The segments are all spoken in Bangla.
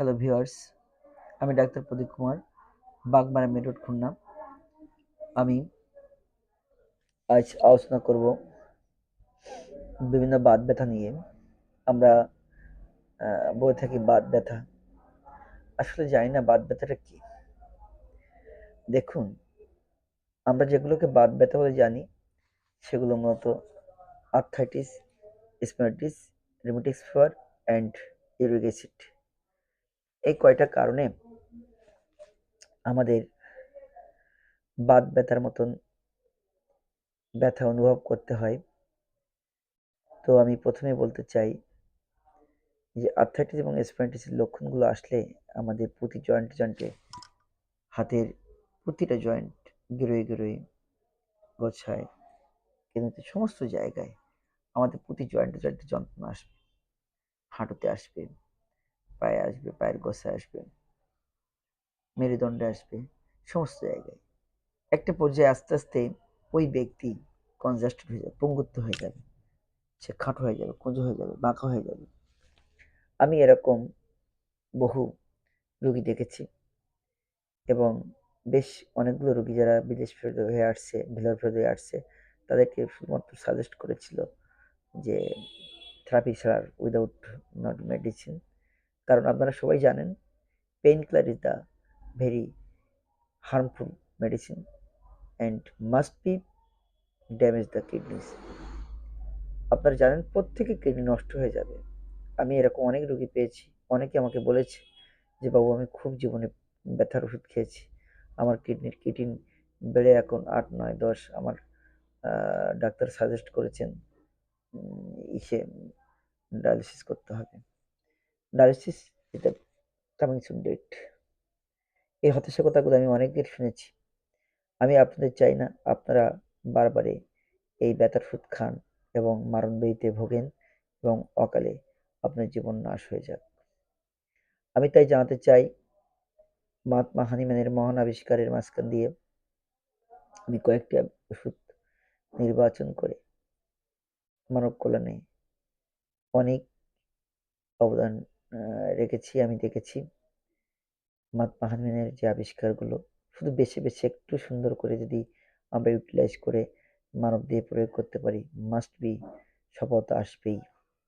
হ্যালো ভিউয়ার্স, আমি ডাক্তার প্রদীপ কুমার, বাগমারা মেন রোড, খুলনা। আমি আজ আলোচনা করব বিভিন্ন বাত ব্যথা নিয়ে। আমরা বলে থাকি বাত ব্যথা, আসলে জানি না বাত ব্যথাটা কি। দেখুন, আমরা যেগুলোকে বাত ব্যথা বলে জানি সেগুলো মূলত arthritis, spondylitis, rheumatic fever and uric acid. এই কয়টা কারণে আমাদের বাত ব্যথার মতন ব্যথা অনুভব করতে হয়। তো আমি প্রথমে বলতে চাই যে আর্থ্রাইটিস এবং স্পন্ডিলাইটিসের লক্ষণগুলো আসলে আমাদের প্রতি জয়েন্টে হাতের প্রতিটা জয়েন্ট গিরোয় গোছায়, কিন্তু সমস্ত জায়গায় আমাদের প্রতি জয়েন্টে যন্ত্রণা আসবে। হাঁটুতে আসবে, পায়ে আসবে, পায়ের গোছায় আসবে, মেরুদণ্ডে আসবে, সমস্ত জায়গায়। একটা পর্যায়ে আস্তে আস্তে ওই ব্যক্তি কনজাস্টেড হয়ে যাবে, পঙ্গুত্ব হয়ে যাবে, সে খাটো হয়ে যাবে, কুঁজো হয়ে যাবে, বাঁকা হয়ে যাবে। আমি এরকম বহু রোগী দেখেছি এবং বেশ অনেকগুলো রোগী যারা বিদেশ ফেরত হয়ে আসছে, ভেলোর ফেরত হয়ে আসছে, তাদেরকে শুধুমাত্র সাজেস্ট করেছিল যে থেরাপি ছাড়া, উইদাউট নট মেডিসিন। কারণ আপনারা সবাই জানেন pain killer is the very harmful medicine and must be damage the kidneys. আপনারা জানেন প্রত্যেকের কিডনি নষ্ট হয়ে যাবে। আমি এরকম অনেক রোগী পেয়েছি, অনেকে আমাকে বলেছে যে বাবু আমি খুব জীবনে ব্যথার ওষুধ খেয়েছি, আমার কিডনির কিটিন বেড়ে এখন 8, 9, 10। আমার ডাক্তার সাজেস্ট করেছেন ইসে ডায়ালিসিস করতে হবে। ডায়ালিসিস এটা কামিং সুন ডেট। এই হতাশা কথাগুলো আমি অনেকের শুনেছি। আমি আপনাদের চাই না আপনারা বারবারে এই ব্যথার ওষুধ খান এবং মারণব্যাধিতে ভোগেন এবং অকালে আপনার জীবন নাশ হয়ে যাক। আমি তাই জানাতে চাই, মহাত্মা হানিম্যানের মহান আবিষ্কারের মাঝখান দিয়ে আমি কয়েকটি ওষুধ নির্বাচন করে মানব কল্যাণে অনেক অবদান রেখেছি। আমি দেখেছি মহাত্মা হানিম্যানের যে আবিষ্কারগুলো শুধু বেছে একটু সুন্দর করে যদি আমরা ইউটিলাইজ করে মানব দিয়ে প্রয়োগ করতে পারি, মাস্ট বি সফলতা আসবেই,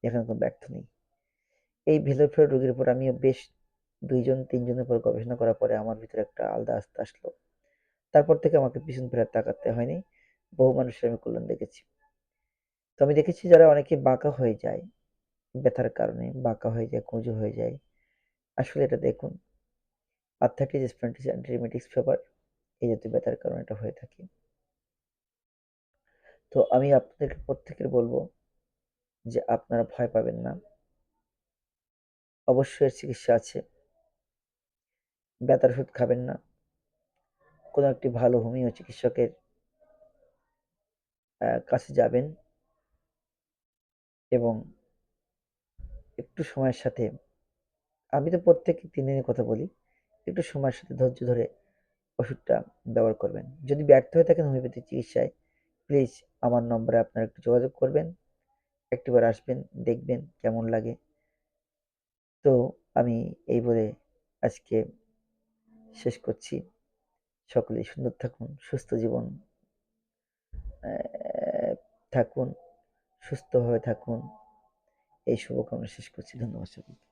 এখানে কোনো ব্যর্থ নেই। এই ভেলোর রোগীর উপর আমিও বেশ 2-3 জনের উপর গবেষণা করার পরে আমার ভিতরে একটা আলাদা আস্থা আসলো। তারপর থেকে আমাকে পিছন ফিরে আর তাকাতে হয়নি। বহু মানুষের আমি কল্যাণ দেখেছি। তো আমি দেখেছি যারা অনেকে বাঁকা হয়ে যায়, ব্যথার কারণে বাঁকা হয়ে যায়, কুঁজো হয়ে যায়। আসলে এটা দেখুন, arthritis, spondylitis and rheumatic fever এই জাতীয় ব্যথার কারণে এটা হয়ে থাকে। তো আমি আপনাদেরকে প্রত্যেকের বলবো যে আপনারা ভয় পাবেন না। অবশ্যই এর চিকিৎসা আছে। ব্যথার ওষুধ খাবেন না। কোনো একটি ভালো হোমিও চিকিৎসকের কাছে যাবেন এবং একটু সময়ের সাথে, আমি তো প্রত্যেক 3 দিনের কথা বলি, একটু সময়ের সাথে ধৈর্য ধরে ওষুধটা ব্যবহার করবেন। যদি ব্যর্থ হয়ে থাকেন হোমিওপ্যাথি চিকিৎসায়, প্লিজ আমার নম্বরে আপনারা একটু যোগাযোগ করবেন। একটিবার আসবেন, দেখবেন কেমন লাগে। তো আমি এই বলে আজকে শেষ করছি। সকলেই সুন্দর থাকুন, সুস্থ জীবন থাকুন, সুস্থভাবে থাকুন। এই শুভকামনা শেষ করছি। ধন্যবাদ সকলকে।